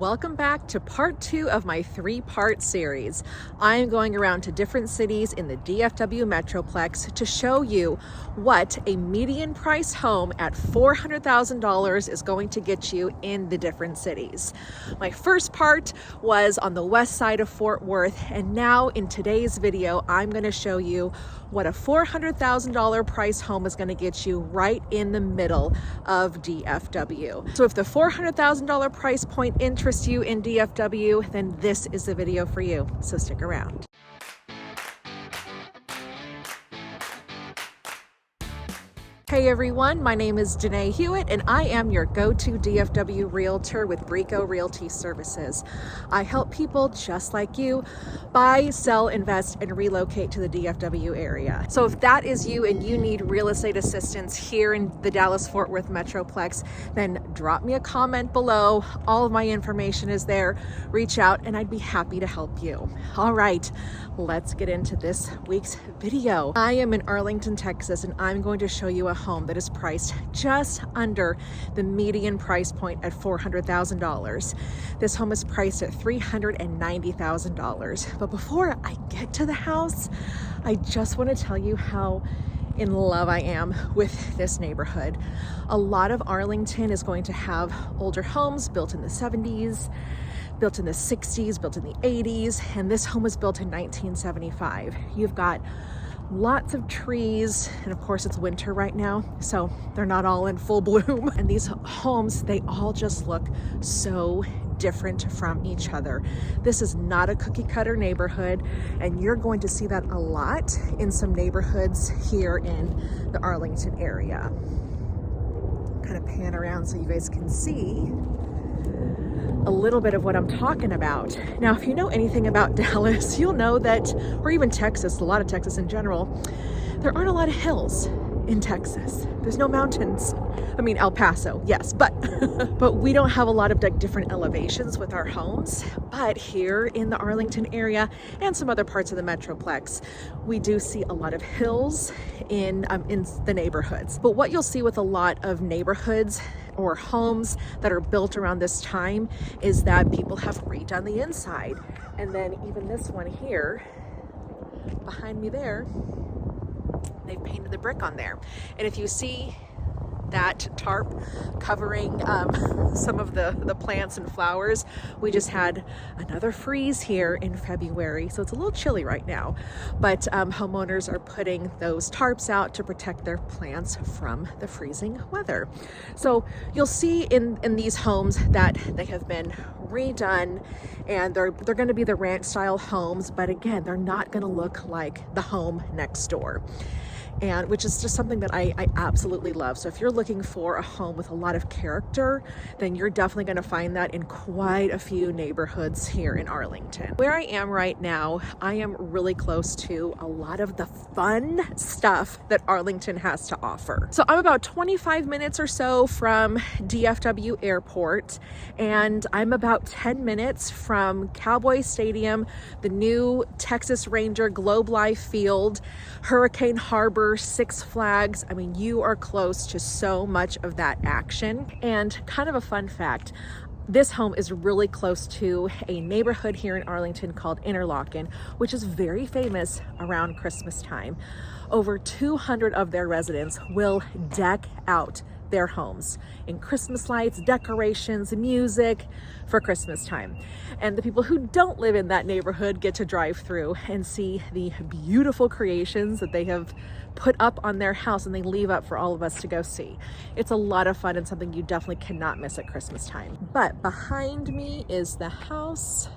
Welcome back to part 2 of my 3-part series. I am going around to different cities in the DFW Metroplex to show you what a median price home at $400,000 is going to get you in the different cities. My first part was on the west side of Fort Worth, and now in today's video, I'm going to show you what a $400,000 price home is going to get you right in the middle of DFW. So if the $400,000 price point interests you in DFW, then this is the video for you. So stick around. Hey everyone, my name is Danae Hewitt and I am your go-to DFW Realtor with Brico Realty Services. I help people just like you buy, sell, invest, and relocate to the DFW area. So if that is you and you need real estate assistance here in the Dallas-Fort Worth Metroplex, then drop me a comment below. All of my information is there. Reach out and I'd be happy to help you. All right, let's get into this week's video. I am in Arlington, Texas, and I'm going to show you a home that is priced just under the median price point at $400,000. This home is priced at $390,000. But before I get to the house, I just want to tell you how in love I am with this neighborhood. A lot of Arlington is going to have older homes built in the 70s, built in the 60s, built in the 80s, and this home was built in 1975. You've got lots of trees, and of course it's winter right now, so they're not all in full bloom. And these homes, they all just look so different from each other. This is not a cookie cutter neighborhood, and you're going to see that a lot in some neighborhoods here in the Arlington area. Kind of pan around so you guys can see a little bit of what I'm talking about. Now, if you know anything about Dallas, you'll know that, or even Texas, a lot of Texas in general, there aren't a lot of hills in Texas. There's no mountains. I mean, El Paso, yes, but we don't have a lot of different elevations with our homes. But here in the Arlington area and some other parts of the Metroplex, we do see a lot of hills in the neighborhoods. But what you'll see with a lot of neighborhoods or homes that are built around this time is that people have redone the inside. And then even this one here behind me there, they've painted the brick on there. And if you see that tarp covering some of the plants and flowers, we just had another freeze here in February, so it's a little chilly right now, but homeowners are putting those tarps out to protect their plants from the freezing weather. So you'll see in these homes that they have been redone, and they're going to be the ranch style homes, but again, they're not going to look like the home next door, and which is just something that I absolutely love. So if you're looking for a home with a lot of character, then you're definitely going to find that in quite a few neighborhoods here in Arlington. Where I am right now, I am really close to a lot of the fun stuff that Arlington has to offer. So I'm about 25 minutes or so from DFW Airport, and I'm about 10 minutes from Cowboy Stadium, the new Texas Ranger Globe Life Field, Hurricane Harbor, Six Flags. I mean, you are close to so much of that action. And kind of a fun fact, this home is really close to a neighborhood here in Arlington called Interlochen, which is very famous around Christmas time. Over 200 of their residents will deck out their homes in Christmas lights, decorations, music for Christmas time. And the people who don't live in that neighborhood get to drive through and see the beautiful creations that they have put up on their house and they leave up for all of us to go see. It's a lot of fun and something you definitely cannot miss at Christmas time. But behind me is the house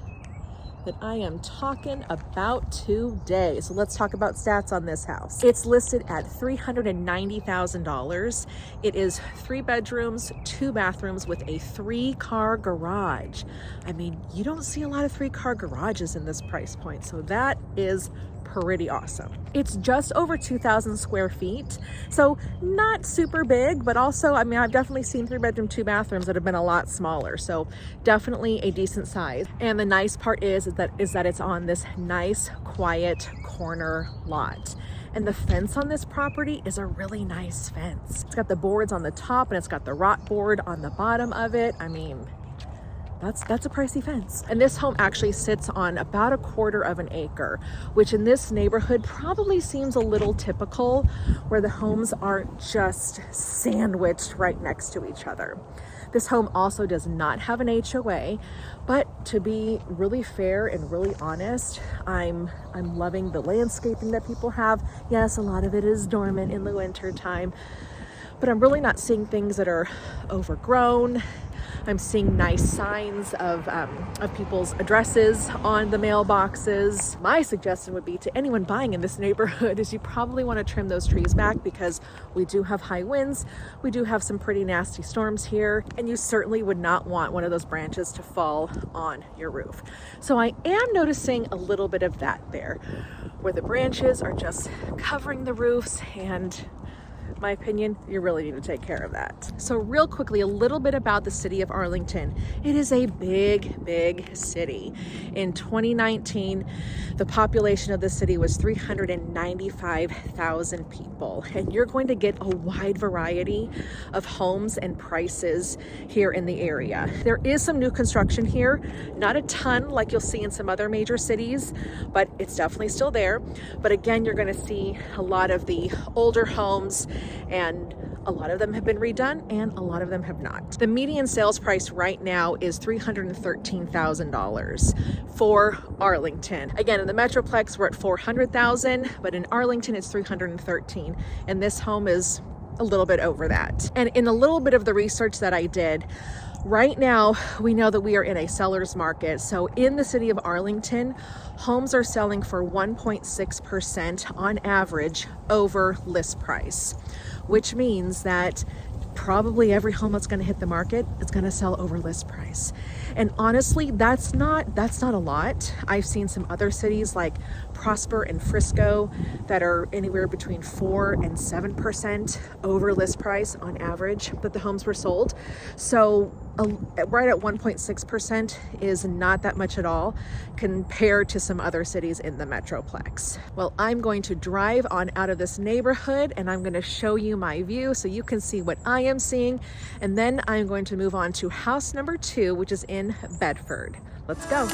that I am talking about today. So let's talk about stats on this house. It's listed at $390,000. It is 3 bedrooms, 2 bathrooms with a 3-car garage. I mean, you don't see a lot of 3-car garages in this price point, so that is pretty awesome. It's just over 2,000 square feet, so not super big, but also, I mean, I've definitely seen 3-bedroom, 2 bathrooms that have been a lot smaller, so definitely a decent size. And the nice part is that it's on this nice, quiet corner lot. And the fence on this property is a really nice fence. It's got the boards on the top and it's got the rock board on the bottom of it. I mean, that's a pricey fence. And this home actually sits on about 1/4 of an acre, which in this neighborhood probably seems a little typical, where the homes aren't just sandwiched right next to each other. This home also does not have an HOA, but to be really fair and really honest, I'm loving the landscaping that people have. Yes, a lot of it is dormant in the winter time, but I'm really not seeing things that are overgrown. I'm seeing nice signs of people's addresses on the mailboxes. My suggestion would be to anyone buying in this neighborhood is you probably want to trim those trees back, because we do have high winds. We do have some pretty nasty storms here, and you certainly would not want one of those branches to fall on your roof. So I am noticing a little bit of that there, where the branches are just covering the roofs, and my opinion, you really need to take care of that. So real quickly, a little bit about the city of Arlington. It is a big city. In 2019, the population of the city was 395,000 people. And you're going to get a wide variety of homes and prices here in the area. There is some new construction here, not a ton like you'll see in some other major cities, but it's definitely still there. But again, you're going to see a lot of the older homes, and a lot of them have been redone and a lot of them have not. The median sales price right now is $313,000 for Arlington. Again, in the Metroplex, we're at $400,000, but in Arlington, it's $313,000. And this home is a little bit over that. And in a little bit of the research that I did, right now, we know that we are in a seller's market. So in the city of Arlington, homes are selling for 1.6% on average over list price, which means that probably every home that's going to hit the market is going to sell over list price. And honestly, that's not a lot. I've seen some other cities like Prosper and Frisco that are anywhere between 4 and 7% over list price on average that the homes were sold. So right at 1.6% is not that much at all compared to some other cities in the Metroplex. Well, I'm going to drive on out of this neighborhood and I'm going to show you my view so you can see what I am seeing. And then I'm going to move on to house number 2, which is in Bedford. Let's go.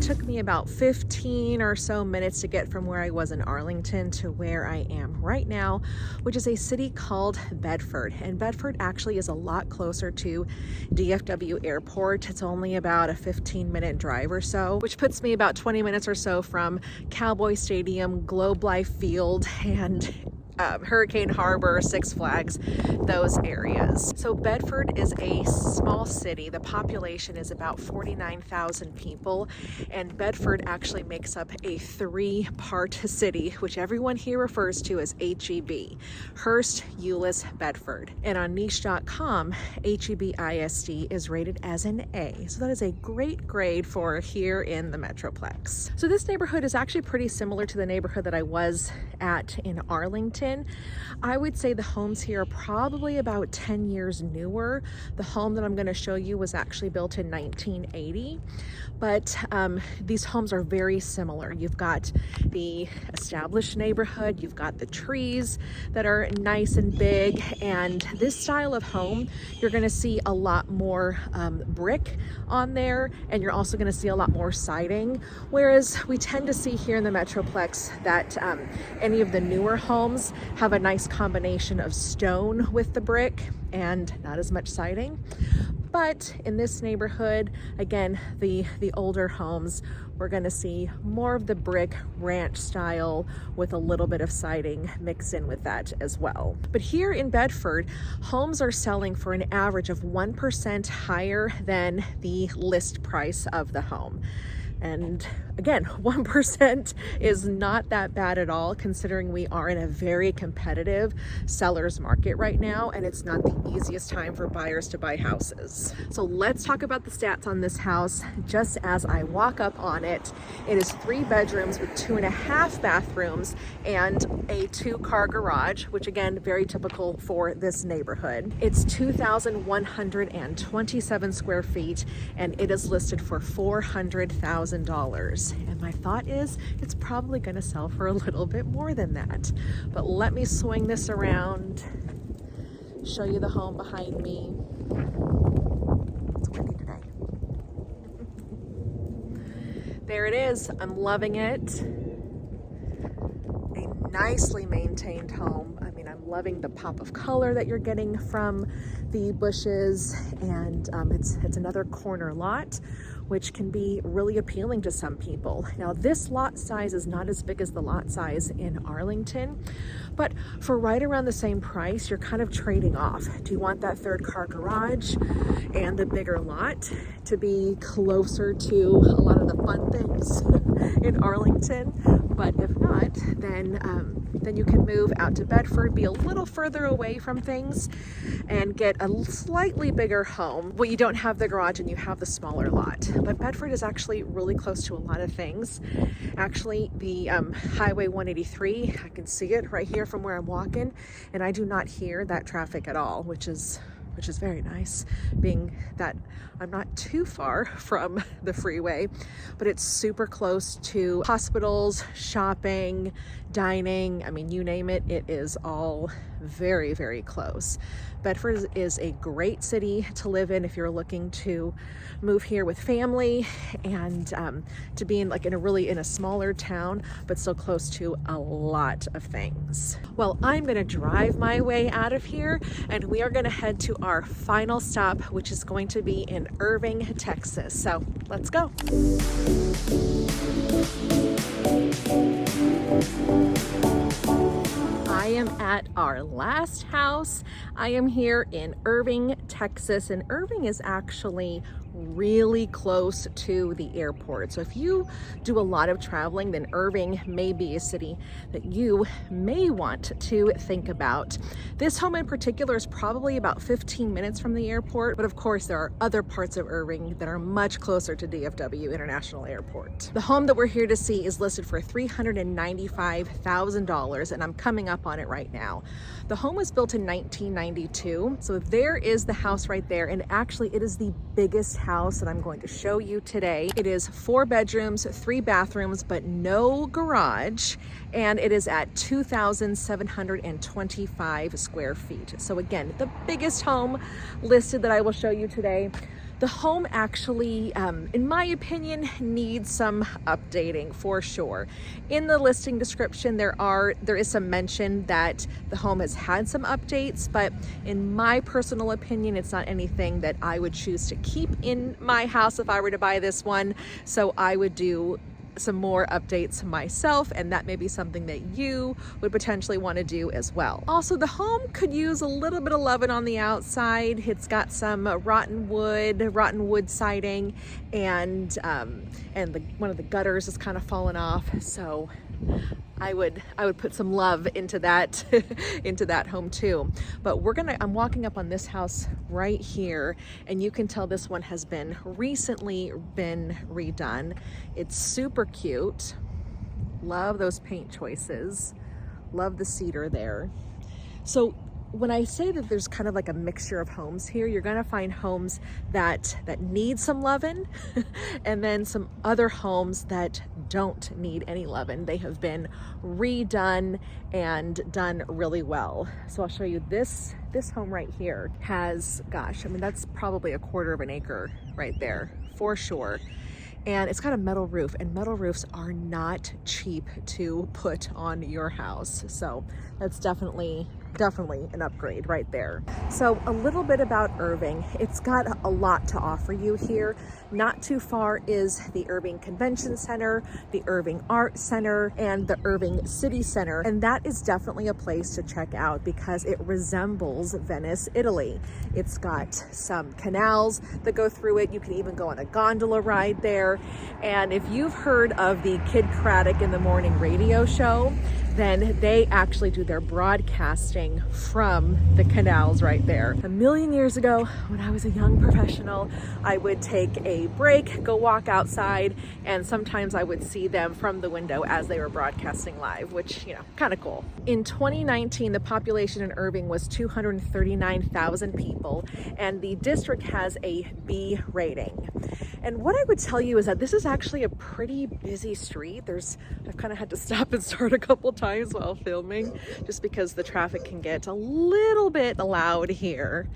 Took me about 15 or so minutes to get from where I was in Arlington to where I am right now, which is a city called Bedford. And Bedford actually is a lot closer to DFW Airport. It's only about a 15-minute drive or so, which puts me about 20 minutes or so from Cowboy Stadium, Globe Life Field, and Hurricane Harbor, Six Flags, those areas. So Bedford is a small city. The population is about 49,000 people, and Bedford actually makes up a 3-part city, which everyone here refers to as HEB, Hearst, Euless, Bedford. And on niche.com, HEB ISD is rated as an A. So that is a great grade for here in the Metroplex. So this neighborhood is actually pretty similar to the neighborhood that I was at in Arlington. I would say the homes here are probably about 10 years newer. The home that I'm going to show you was actually built in 1980, but these homes are very similar. You've got the established neighborhood, you've got the trees that are nice and big, and this style of home, you're going to see a lot more brick on there, and you're also going to see a lot more siding, whereas we tend to see here in the Metroplex that any of the newer homes have a nice combination of stone with the brick and not as much siding. But in this neighborhood, again, the older homes, we're going to see more of the brick ranch style with a little bit of siding mixed in with that as well. But here in Bedford, homes are selling for an average of 1% higher than the list price of the home. And again, 1% is not that bad at all, considering we are in a very competitive seller's market right now, and it's not the easiest time for buyers to buy houses. So let's talk about the stats on this house. Just as I walk up on it, it is 3 bedrooms with 2.5 bathrooms and a 2-car garage, which again, very typical for this neighborhood. It's 2,127 square feet, and it is listed for $400,000. And my thought is it's probably going to sell for a little bit more than that. But let me swing this around, show you the home behind me. It's windy today. There it is. I'm loving it. A nicely maintained home. I mean, I'm loving the pop of color that you're getting from the bushes, and it's another corner lot, which can be really appealing to some people. Now, this lot size is not as big as the lot size in Arlington, but for right around the same price, you're kind of trading off. Do you want that 3rd-car garage and the bigger lot to be closer to a lot of the fun things in Arlington? But if not, then you can move out to Bedford, be a little further away from things, and get a slightly bigger home. Well, you don't have the garage and you have the smaller lot. But Bedford is actually really close to a lot of things. Actually, the Highway 183, I can see it right here from where I'm walking, and I do not hear that traffic at all, which is very nice, being that I'm not too far from the freeway, but it's super close to hospitals, shopping, dining. I mean, you name it, it is all very, very close. Bedford is a great city to live in if you're looking to move here with family and to be in a smaller town, but still close to a lot of things. Well, I'm gonna drive my way out of here, and we are gonna head to our final stop, which is going to be in Irving, Texas. So let's go. I am at our last house. I am here in Irving, Texas, and Irving is actually really close to the airport. So if you do a lot of traveling, then Irving may be a city that you may want to think about. This home in particular is probably about 15 minutes from the airport, but of course there are other parts of Irving that are much closer to DFW International Airport. The home that we're here to see is listed for $395,000, and I'm coming up on it right now. The home was built in 1992, so there is the house right there, and actually it is the biggest house that I'm going to show you today. It is 4 bedrooms, 3 bathrooms, but no garage, and it is at 2,725 square feet. So again, the biggest home listed that I will show you today. The home actually, in my opinion, needs some updating for sure. In the listing description, there is some mention that the home has had some updates, but in my personal opinion, it's not anything that I would choose to keep in my house if I were to buy this one. So I would do some more updates myself, and that may be something that you would potentially want to do as well. Also, the home could use a little bit of loving on the outside. It's got some rotten wood siding, and one of the gutters is kind of fallen off. So I would put some love into that into that home too. But I'm walking up on this house right here, and you can tell this one has been recently redone. It's super cute. Love those paint choices. Love the cedar there. So when I say that there's kind of like a mixture of homes here, you're gonna find homes that need some loving and then some other homes that don't need any loving. They have been redone and done really well. So I'll show you this home right here has, gosh, I mean, that's probably 1/4 of an acre right there for sure. And it's got a metal roof, and metal roofs are not cheap to put on your house. So that's definitely definitely an upgrade right there. So a little bit about Irving. It's got a lot to offer you here. Not too far is the Irving Convention Center, the Irving Art Center, and the Irving City Center. And that is definitely a place to check out because it resembles Venice, Italy. It's got some canals that go through it. You can even go on a gondola ride there. And if you've heard of the Kid Craddock in the Morning radio show, then they actually do their broadcasting from the canals right there. A million years ago, when I was a young professional, I would take a break, go walk outside, and sometimes I would see them from the window as they were broadcasting live, which, you know, kind of cool. In 2019, the population in Irving was 239,000 people, and the district has a B rating. And what I would tell you is that this is actually a pretty busy street. I've kind of had to stop and start a couple times while filming just because the traffic can get a little bit loud here.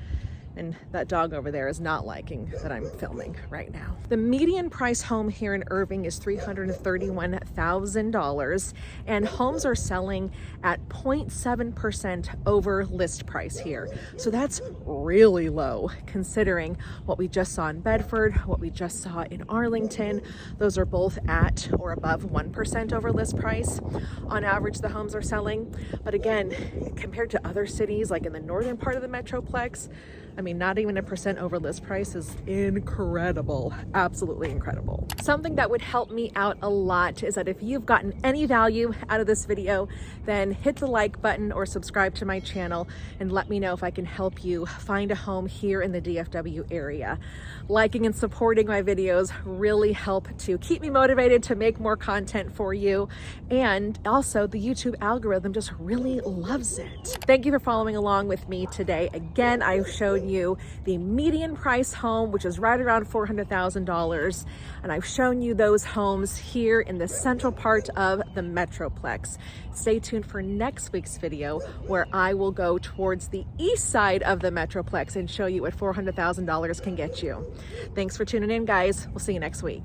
And that dog over there is not liking that I'm filming right now. The median price home here in Irving is $331,000, and homes are selling at 0.7% over list price here. So that's really low considering what we just saw in Bedford, what we just saw in Arlington. Those are both at or above 1% over list price. On average, the homes are selling. But again, compared to other cities like in the northern part of the Metroplex, I mean, not even 1% over list price is incredible, absolutely incredible. Something that would help me out a lot is that if you've gotten any value out of this video, then hit the like button or subscribe to my channel and let me know if I can help you find a home here in the DFW area. Liking and supporting my videos really help to keep me motivated to make more content for you. And also the YouTube algorithm just really loves it. Thank you for following along with me today. Again, I showed you the median price home, which is right around $400,000. And I've shown you those homes here in the central part of the Metroplex. Stay tuned for next week's video where I will go towards the east side of the Metroplex and show you what $400,000 can get you. Thanks for tuning in, guys. We'll see you next week.